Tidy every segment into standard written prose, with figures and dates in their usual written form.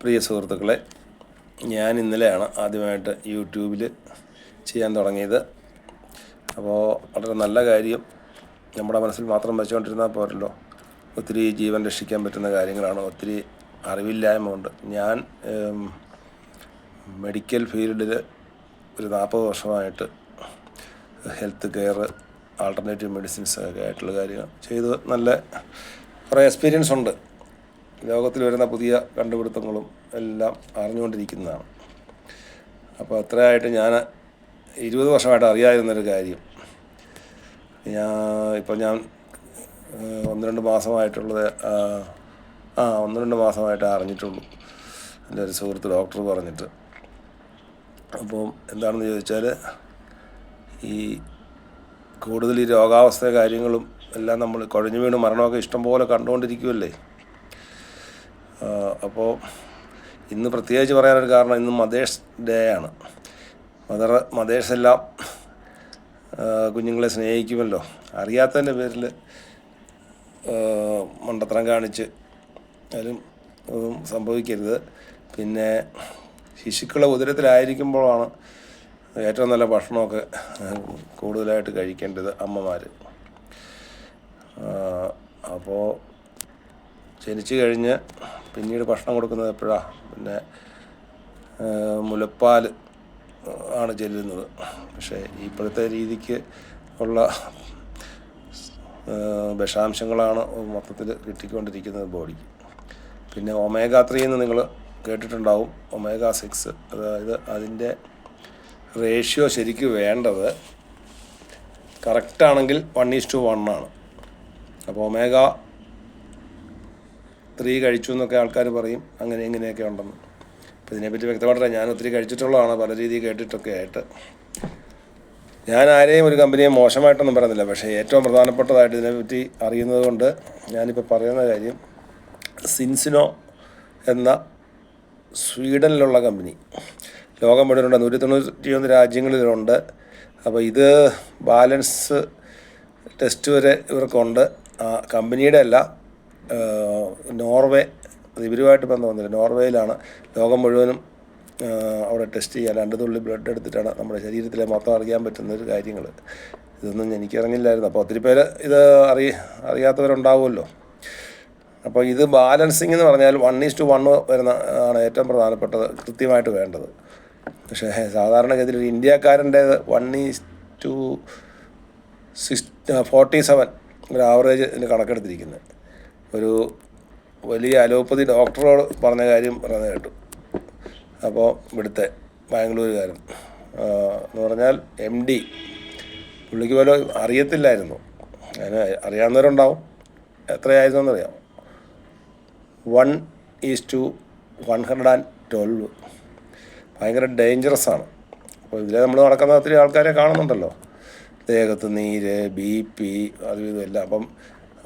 പ്രിയ സുഹൃത്തുക്കളെ, ഞാൻ ഇന്നലെയാണ് ആദ്യമായിട്ട് യൂട്യൂബിൽ ചെയ്യാൻ തുടങ്ങിയത്. അപ്പോൾ വളരെ നല്ല കാര്യം. നമ്മുടെ മനസ്സിൽ മാത്രം വെച്ചുകൊണ്ടിരുന്നാൽ പോരല്ലോ. ഒത്തിരി ജീവൻ രക്ഷിക്കാൻ പറ്റുന്ന കാര്യങ്ങളാണ്. ഒത്തിരി അറിവില്ലായ്മ ഉണ്ട്. ഞാൻ മെഡിക്കൽ ഫീൽഡിൽ ഒരു 40 വർഷമായിട്ട് ഹെൽത്ത് കെയർ, ആൾട്ടർനേറ്റീവ് മെഡിസിൻസ് ഒക്കെ ആയിട്ടുള്ള കാര്യങ്ങൾ ചെയ്ത് നല്ല കുറേ എക്സ്പീരിയൻസ് ഉണ്ട്. ലോകത്തിൽ വരുന്ന പുതിയ കണ്ടുപിടുത്തങ്ങളും എല്ലാം അറിഞ്ഞുകൊണ്ടിരിക്കുന്നതാണ്. അപ്പോൾ അത്രയായിട്ട് ഞാൻ 20 വർഷമായിട്ട് അറിയാതിരുന്നൊരു കാര്യം ഞാൻ 1-2 മാസമായിട്ടുള്ളത് 1-2 മാസമായിട്ട് അറിഞ്ഞിട്ടുള്ളൂ. എൻ്റെ ഒരു സുഹൃത്ത് ഡോക്ടർ പറഞ്ഞിട്ട്. അപ്പം എന്താണെന്ന് ചോദിച്ചാൽ, ഈ കൂടുതൽ ഈ രോഗാവസ്ഥ കാര്യങ്ങളും എല്ലാം നമ്മൾ കുഴഞ്ഞു വീണ് മരണമൊക്കെ ഇഷ്ടംപോലെ കണ്ടുകൊണ്ടിരിക്കുമല്ലേ. അപ്പോൾ ഇന്ന് പ്രത്യേകിച്ച് പറയാനൊരു കാരണം, ഇന്ന് മദേഴ്സ് ഡേ ആണ്. മദേഴ്സ് എല്ലാം കുഞ്ഞുങ്ങളെ സ്നേഹിക്കുമല്ലോ. അറിയാത്തതിൻ്റെ പേരിൽ മണ്ടത്തരം കാണിച്ച് അതിലും ഒന്നും സംഭവിക്കരുത്. പിന്നെ ശിശുക്കളെ ഉദരത്തിലായിരിക്കുമ്പോഴാണ് ഏറ്റവും നല്ല ഭക്ഷണമൊക്കെ കൂടുതലായിട്ട് കഴിക്കേണ്ടത് അമ്മമാർ. അപ്പോൾ ജനിച്ചു കഴിഞ്ഞ് പിന്നീട് ഭക്ഷണം കൊടുക്കുന്നത് എപ്പോഴാണ്? പിന്നെ മുലപ്പാൽ ആണ് ചെല്ലുന്നത്. പക്ഷേ ഇപ്പോഴത്തെ രീതിക്ക് ഉള്ള വിഷാംശങ്ങളാണ് മൊത്തത്തിൽ കിട്ടിക്കൊണ്ടിരിക്കുന്നത് ബോഡിക്ക്. പിന്നെ ഒമേഗ 3 എന്ന് നിങ്ങൾ കേട്ടിട്ടുണ്ടാവും. ഒമേഗ 6, അതായത് അതിൻ്റെ റേഷ്യോ ശരിക്കും വേണ്ടത് കറക്റ്റാണെങ്കിൽ 1:1 ആണ്. അപ്പോൾ ഒമേഗ 3 കഴിച്ചു എന്നൊക്കെ ആൾക്കാർ പറയും, അങ്ങനെ ഇങ്ങനെയൊക്കെ ഉണ്ടെന്ന്. അപ്പോൾ ഇതിനെപ്പറ്റി വ്യക്തമായിട്ടില്ല. ഞാൻ ഒത്തിരി കഴിച്ചിട്ടുള്ളതാണ്, പല രീതിയിൽ കേട്ടിട്ടൊക്കെ ആയിട്ട്. ഞാൻ ആരെയും ഒരു കമ്പനിയെ മോശമായിട്ടൊന്നും പറയുന്നില്ല. പക്ഷേ ഏറ്റവും പ്രധാനപ്പെട്ടതായിട്ട് ഇതിനെപ്പറ്റി അറിയുന്നത് കൊണ്ട് ഞാനിപ്പോൾ പറയുന്ന കാര്യം, സിൻസിനോ എന്ന സ്വീഡനിലുള്ള കമ്പനി ലോകം മുഴുവനുണ്ട്. 191 രാജ്യങ്ങളിലുണ്ട്. അപ്പോൾ ഇത് ബാലൻസ് ടെസ്റ്റ് വരെ ഇവർക്കുണ്ട്. കമ്പനിയുടെ അല്ല, നോർവേ, അത് ഇവരുമായിട്ട് ബന്ധമൊന്നുമില്ല. നോർവേയിലാണ് ലോകം മുഴുവനും അവിടെ ടെസ്റ്റ് ചെയ്യാൻ 2 തുള്ളി ബ്ലഡ് എടുത്തിട്ടാണ് നമ്മുടെ ശരീരത്തിലെ മൊത്തം അറിയാൻ പറ്റുന്നൊരു കാര്യങ്ങൾ. ഇതൊന്നും എനിക്കറിഞ്ഞില്ലായിരുന്നു. അപ്പോൾ ഒത്തിരി പേര് ഇത് അറിയാത്തവരുണ്ടാവുമല്ലോ. അപ്പോൾ ഇത് ബാലൻസിങ് എന്ന് പറഞ്ഞാൽ 1:1 വരുന്ന ആണ് ഏറ്റവും പ്രധാനപ്പെട്ടത്, കൃത്യമായിട്ട് വേണ്ടത്. പക്ഷേ സാധാരണഗതിയിൽ ഒരു ഇന്ത്യക്കാരൻ്റേത് 1:47 ഒരു ആവറേജ് ഇതിന് കണക്കെടുത്തിരിക്കുന്നത്. ഒരു വലിയ അലോപ്പതി ഡോക്ടറോട് പറഞ്ഞ കാര്യം പറയുന്നത് കേട്ടു. അപ്പോൾ ഇവിടുത്തെ ബാംഗ്ലൂരുകാരൻ എന്ന് പറഞ്ഞാൽ MD, പുള്ളിക്ക് പോലും അറിയത്തില്ലായിരുന്നു. അതിന് അറിയാവുന്നവരുണ്ടാവും. എത്രയായിരുന്നു എന്നറിയാം? 1:112. ഭയങ്കര ഡേഞ്ചറസ് ആണ്. അപ്പോൾ ഇതിലെ നമ്മൾ നടക്കുന്ന ഒത്തിരി ആൾക്കാരെ കാണുന്നുണ്ടല്ലോ. ദേഹത്ത് നീര്, BP, അതും ഇതുമെല്ലാം. അപ്പം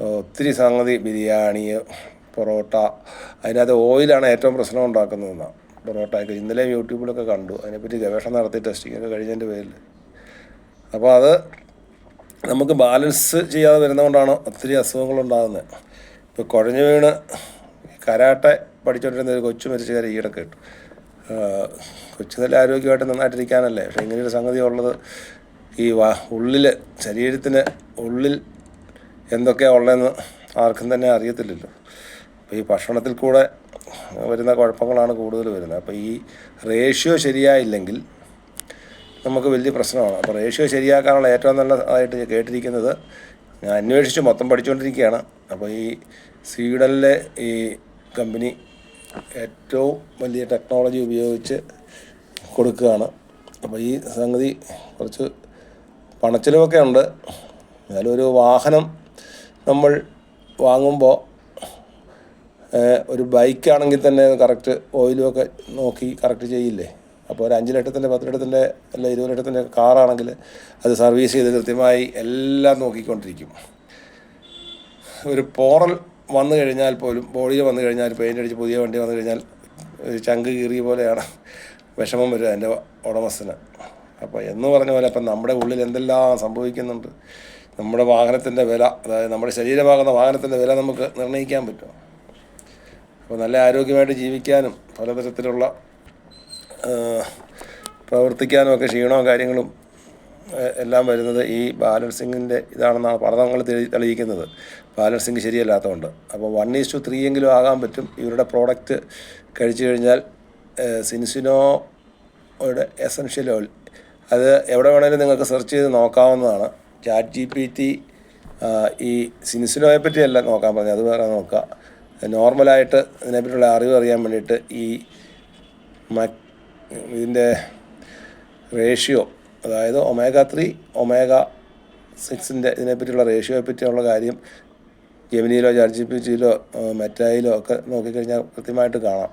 ഒത്തിരി സംഗതി, ബിരിയാണി, പൊറോട്ട, അതിനകത്ത് ഓയിലാണ് ഏറ്റവും പ്രശ്നം ഉണ്ടാക്കുന്നതെന്നാണ്. പൊറോട്ടയൊക്കെ ഇന്നലെ യൂട്യൂബിലൊക്കെ കണ്ടു. അതിനെപ്പറ്റി ഗവേഷണം നടത്തി ടെസ്റ്റിങ്ങൊക്കെ കഴിഞ്ഞതിൻ്റെ പേരിൽ. അപ്പോൾ അത് നമുക്ക് ബാലൻസ് ചെയ്യാതെ വരുന്നതുകൊണ്ടാണ് ഒത്തിരി അസുഖങ്ങളുണ്ടാകുന്നത്. ഇപ്പോൾ കുഴഞ്ഞു വീണ് കരാട്ടെ പഠിച്ചുകൊണ്ടിരുന്ന ഒരു കൊച്ചു മരിച്ച കാര്യം ഈയിടെ കേട്ടു. കൊച്ചു നല്ല ആരോഗ്യമായിട്ട് നന്നായിട്ടിരിക്കാനല്ലേ. പക്ഷേ ഇങ്ങനെയൊരു സംഗതി ഉള്ളത് ഈ ഉള്ളിൽ, ശരീരത്തിന് ഉള്ളിൽ എന്തൊക്കെയാണ് ഉള്ളതെന്ന് ആർക്കും തന്നെ അറിയത്തില്ലല്ലോ. അപ്പോൾ ഈ ഭക്ഷണത്തിൽ കൂടെ വരുന്ന കുഴപ്പങ്ങളാണ് കൂടുതൽ വരുന്നത്. അപ്പോൾ ഈ റേഷ്യോ ശരിയായില്ലെങ്കിൽ നമുക്ക് വലിയ പ്രശ്നമാണ്. അപ്പോൾ റേഷ്യോ ശരിയാക്കാനുള്ള ഏറ്റവും നല്ലതായിട്ട് കേട്ടിരിക്കുന്നത്, ഞാൻ അന്വേഷിച്ച് മൊത്തം പഠിച്ചുകൊണ്ടിരിക്കുകയാണ്. അപ്പോൾ ഈ സ്വീഡനിലെ ഈ കമ്പനി ഏറ്റവും വലിയ ടെക്നോളജി ഉപയോഗിച്ച് കൊടുക്കുകയാണ്. അപ്പോൾ ഈ സംഗതി കുറച്ച് പണച്ചിലവൊക്കെ ഉണ്ട്. എന്നാലും ഒരു വാഹനം നമ്മൾ വാങ്ങുമ്പോൾ, ഒരു ബൈക്കാണെങ്കിൽ തന്നെ കറക്റ്റ് ഓയിലുമൊക്കെ നോക്കി കറക്റ്റ് ചെയ്യില്ലേ. അപ്പോൾ ഒരു 5 ലക്ഷത്തിൻ്റെ 10 ലക്ഷത്തിൻ്റെ അല്ല 20 ലക്ഷത്തിൻ്റെ കാറാണെങ്കിൽ അത് സർവീസ് ചെയ്ത് കൃത്യമായി എല്ലാം നോക്കിക്കൊണ്ടിരിക്കും. ഒരു പോറൽ വന്നു കഴിഞ്ഞാൽ പോലും, ബോഡിയിൽ വന്നു കഴിഞ്ഞാൽ, പെയിൻ്റ് അടിച്ച് പുതിയ വണ്ടി വന്നു കഴിഞ്ഞാൽ ഒരു ചങ്ക് കീറിയ പോലെയാണ് വിഷമം വരിക എൻ്റെ ഉടമസ്ഥന്. അപ്പോൾ എന്ന് പറഞ്ഞ പോലെ അപ്പം നമ്മുടെ ഉള്ളിൽ എന്തെല്ലാം സംഭവിക്കുന്നുണ്ട്. നമ്മുടെ വാഹനത്തിൻ്റെ വില, അതായത് നമ്മുടെ ശരീരമാകുന്ന വാഹനത്തിൻ്റെ വില നമുക്ക് നിർണ്ണയിക്കാൻ പറ്റും. അപ്പോൾ നല്ല ആരോഗ്യമായിട്ട് ജീവിക്കാനും പലതരത്തിലുള്ള പ്രവർത്തിക്കാനുമൊക്കെ ക്ഷീണവും കാര്യങ്ങളും എല്ലാം വരുന്നത് ഈ ബാലൻസിങ്ങിൻ്റെ ഇതാണെന്നാണ് പഠനങ്ങൾ തെളിയിക്കുന്നത്. ബാലൻസിങ് ശരിയല്ലാത്തതുകൊണ്ട്. അപ്പോൾ 1:3 എങ്കിലും ആകാൻ പറ്റും. ഇവരുടെ പ്രോഡക്റ്റ് കഴിച്ചു കഴിഞ്ഞാൽ സിൻസിനോയുടെ എസൻഷ്യൽ ഓയിൽ, അത് എവിടെ വേണമെങ്കിലും നിങ്ങൾക്ക് സെർച്ച് ചെയ്ത് നോക്കാവുന്നതാണ്. ChatGPT ഈ സിൻസിനോയെ പറ്റിയല്ല നോക്കാൻ പറഞ്ഞത്, അത് വേറെ നോക്കുക. നോർമലായിട്ട് ഇതിനെപ്പറ്റിയുള്ള അറിവ് അറിയാൻ വേണ്ടിയിട്ട് ഈ ഇതിൻ്റെ റേഷ്യോ, അതായത് omega-3 omega-6 ഇതിനെപ്പറ്റിയുള്ള റേഷ്യോയെ പറ്റിയുള്ള കാര്യം ജെമിനിയിലോ ChatGPTയിലോ മെറ്റയിലോ ഒക്കെ നോക്കിക്കഴിഞ്ഞാൽ കൃത്യമായിട്ട് കാണാം.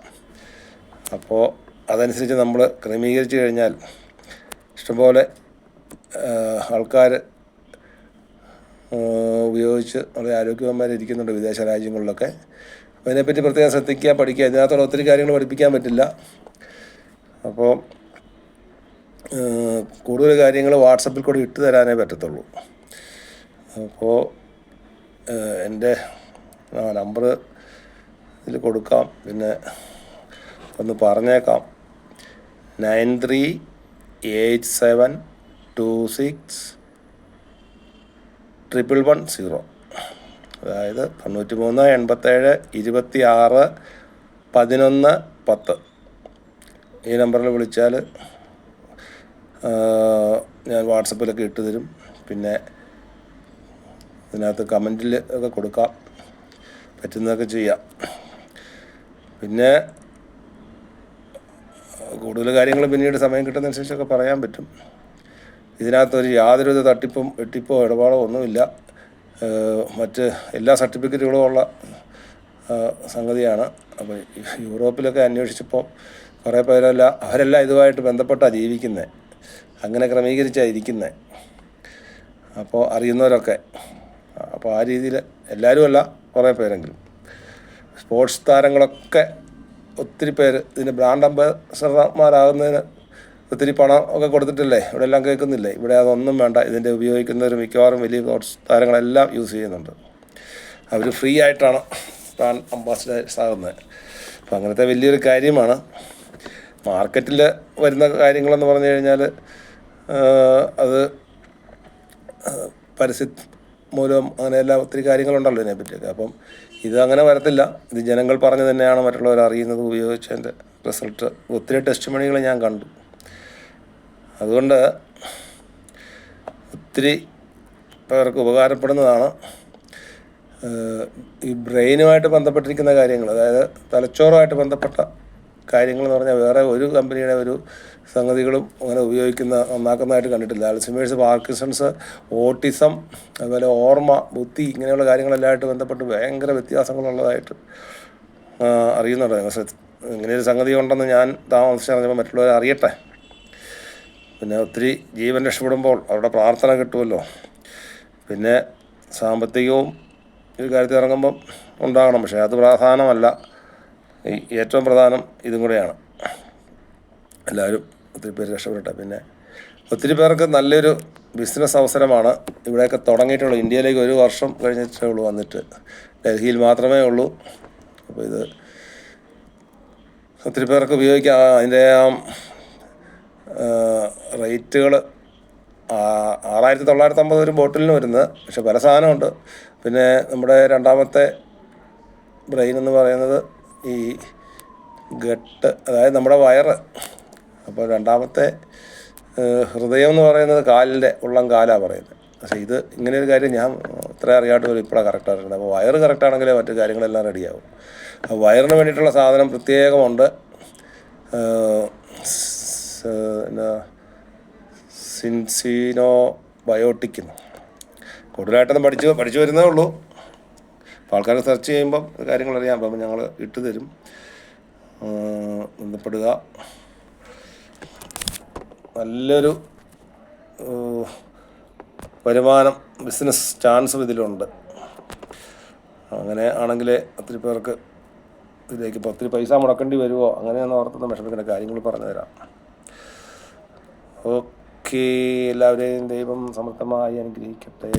അപ്പോൾ അതനുസരിച്ച് നമ്മൾ ക്രമീകരിച്ച് കഴിഞ്ഞാൽ ഇഷ്ടംപോലെ ആൾക്കാർ ഉപയോഗിച്ച് വളരെ ആരോഗ്യവാന്മാരിയ്ക്കുന്നുണ്ട് വിദേശ രാജ്യങ്ങളിലൊക്കെ. അപ്പോൾ അതിനെപ്പറ്റി പ്രത്യേകം ശ്രദ്ധിക്കുക, പഠിക്കുക. ഇതിനകത്തുള്ള ഒത്തിരി കാര്യങ്ങൾ പഠിപ്പിക്കാൻ പറ്റില്ല. അപ്പോൾ കൂടുതൽ കാര്യങ്ങൾ വാട്സപ്പിൽ കൂടി ഇട്ട് തരാനേ പറ്റത്തുള്ളൂ. അപ്പോൾ എൻ്റെ നമ്പർ ഇതിൽ കൊടുക്കാം, പിന്നെ ഒന്ന് പറഞ്ഞേക്കാം. 9387261110, അതായത് 9387261110. ഈ നമ്പറിൽ വിളിച്ചാൽ ഞാൻ വാട്സപ്പിലൊക്കെ ഇട്ട് തരും. പിന്നെ ഇതിനകത്ത് കമൻറ്റിൽ ഒക്കെ കൊടുക്കാം, പറ്റുന്നതൊക്കെ ചെയ്യാം. പിന്നെ കൂടുതൽ കാര്യങ്ങൾ പിന്നീട് സമയം കിട്ടുന്നതനുസരിച്ചൊക്കെ പറയാൻ പറ്റും. ഇതിനകത്തൊരു യാതൊരുവിധ തട്ടിപ്പും വെട്ടിപ്പോ ഇടപാടോ ഒന്നുമില്ല. മറ്റ് എല്ലാ സർട്ടിഫിക്കറ്റുകളും ഉള്ള സംഗതിയാണ്. അപ്പോൾ യൂറോപ്പിലൊക്കെ അന്വേഷിച്ചപ്പോൾ കുറേ അവരെല്ലാം ഇതുമായിട്ട് ബന്ധപ്പെട്ടാണ് ജീവിക്കുന്നത്, അങ്ങനെ ക്രമീകരിച്ചാണ് ഇരിക്കുന്നത്. അപ്പോൾ അറിയുന്നവരൊക്കെ, അപ്പോൾ ആ രീതിയിൽ എല്ലാവരും അല്ല, കുറേ പേരെങ്കിലും. സ്പോർട്സ് താരങ്ങളൊക്കെ ഒത്തിരി പേര് ഇതിന് ബ്രാൻഡ് അംബാസഡർമാരാകുന്നതിന് ഒത്തിരി പണം ഒക്കെ കൊടുത്തിട്ടില്ലേ, ഇവിടെ എല്ലാം കേൾക്കുന്നില്ലേ. ഇവിടെ അതൊന്നും വേണ്ട. ഇതിൻ്റെ ഉപയോഗിക്കുന്നവർ മിക്കവാറും വലിയ സ്പോർട്സ് താരങ്ങളെല്ലാം യൂസ് ചെയ്യുന്നുണ്ട്. അവർ ഫ്രീ ആയിട്ടാണ് ബ്രാൻഡ് അംബാസഡേഴ്സ് ആകുന്നത്. അപ്പോൾ അങ്ങനത്തെ വലിയൊരു കാര്യമാണ്. മാർക്കറ്റിൽ വരുന്ന കാര്യങ്ങളെന്ന് പറഞ്ഞു കഴിഞ്ഞാൽ അത് പരസ്യ മൂലം അങ്ങനെയെല്ലാം ഒത്തിരി കാര്യങ്ങളുണ്ടല്ലോ ഇതിനെപ്പറ്റിയൊക്കെ. അപ്പം ഇത് അങ്ങനെ വരത്തില്ല. ഇത് ജനങ്ങൾ പറഞ്ഞു തന്നെയാണ് മറ്റുള്ളവർ അറിയുന്നത്, ഉപയോഗിച്ചതിൻ്റെ റിസൾട്ട്. ഒത്തിരി ടെസ്റ്റ് മണികൾ ഞാൻ കണ്ടു. അതുകൊണ്ട് ഒത്തിരി പേർക്ക് ഉപകാരപ്പെടുന്നതാണ്. ഈ ബ്രെയിനുമായിട്ട് ബന്ധപ്പെട്ടിരിക്കുന്ന കാര്യങ്ങൾ, അതായത് തലച്ചോറുമായിട്ട് ബന്ധപ്പെട്ട കാര്യങ്ങൾ എന്ന് പറഞ്ഞാൽ വേറെ ഒരു കമ്പനിയുടെ ഒരു സംഗതികളും അങ്ങനെ നന്നാക്കുന്നതായിട്ട് കണ്ടിട്ടില്ല. അൽസൈമേഴ്സ്, പാർക്കിൻസൺസ്, ഓട്ടിസം, അതുപോലെ ഓർമ്മ, ബുദ്ധി, ഇങ്ങനെയുള്ള കാര്യങ്ങളെല്ലാമായിട്ട് ബന്ധപ്പെട്ട് ഭയങ്കര വ്യത്യാസങ്ങളുള്ളതായിട്ട് അറിയുന്നുണ്ട്. ഇങ്ങനെയൊരു സംഗതി ഉണ്ടെന്ന് ഞാൻ താമസിച്ചറിഞ്ഞപ്പോൾ മറ്റുള്ളവർ അറിയട്ടെ. പിന്നെ ഒത്തിരി ജീവൻ രക്ഷപ്പെടുമ്പോൾ അവരുടെ പ്രാർത്ഥന കിട്ടുമല്ലോ. പിന്നെ സാമ്പത്തികവും ഒരു കാര്യത്തിൽ ഇറങ്ങുമ്പം ഉണ്ടാകണം, പക്ഷേ അത് പ്രധാനമല്ല. ഏറ്റവും പ്രധാനം ഇതും കൂടെയാണ്. എല്ലാവരും ഒത്തിരി പേര് രക്ഷപ്പെടട്ടെ. പിന്നെ ഒത്തിരി പേർക്ക് നല്ലൊരു ബിസിനസ് അവസരമാണ്. ഇവിടെയൊക്കെ തുടങ്ങിയിട്ടുള്ളൂ. ഇന്ത്യയിലേക്ക് 1 വർഷം കഴിഞ്ഞിട്ടേ ഉള്ളൂ വന്നിട്ട്, ഡൽഹിയിൽ മാത്രമേ ഉള്ളൂ. അപ്പോൾ ഇത് ഒത്തിരി പേർക്ക് ഉപയോഗിക്കാം. അതിൻ്റെ റേറ്റുകൾ 6950 ഒരു ബോട്ടിലിന് വരുന്നത്, പക്ഷെ പല സാധനമുണ്ട്. പിന്നെ നമ്മുടെ രണ്ടാമത്തെ ബ്രെയിൻ എന്ന് പറയുന്നത് ഈ ഗട്ട്, അതായത് നമ്മുടെ വയറ്. അപ്പോൾ രണ്ടാമത്തെ ഹൃദയം എന്ന് പറയുന്നത് ഉള്ളം കാലാണ് പറയുന്നത്. പക്ഷേ ഇത് ഇങ്ങനെ ഒരു കാര്യം ഞാൻ ഇത്ര അറിയാണ്ട് പോലും ഇപ്പോഴാണ് കറക്റ്റ് അറിയുന്നത്. അപ്പോൾ വയറ് കറക്റ്റാണെങ്കിലേ മറ്റു കാര്യങ്ങളെല്ലാം റെഡിയാവും. അപ്പോൾ വയറിന് വേണ്ടിയിട്ടുള്ള സാധനം പ്രത്യേകമുണ്ട്. സിൻസിനോ ബയോട്ടിക്കുന്നു. കൂടുതലായിട്ടൊന്നും പഠിച്ചു വരുന്നേ ഉള്ളൂ. അപ്പോൾ ആൾക്കാർ സെർച്ച് ചെയ്യുമ്പം കാര്യങ്ങൾ അറിയാം. അപ്പം ഞങ്ങൾ ഇട്ട് തരും, ബന്ധപ്പെടുക. നല്ലൊരു വരുമാനം, ബിസിനസ് ചാൻസും ഇതിലുണ്ട്. അങ്ങനെ ആണെങ്കിൽ ഒത്തിരി പേർക്ക് ഇതിലേക്ക് ഇപ്പോൾ ഒത്തിരി പൈസ മുടക്കേണ്ടി വരുമോ അങ്ങനെയൊന്നും ഓർത്തുന്ന വിഷമിക്കുന്ന കാര്യങ്ങൾ പറഞ്ഞു തരാം. ഓക്കെ, എല്ലാവരെയും ദൈവം സമൃദ്ധമായി അനുഗ്രഹിക്കട്ടെ.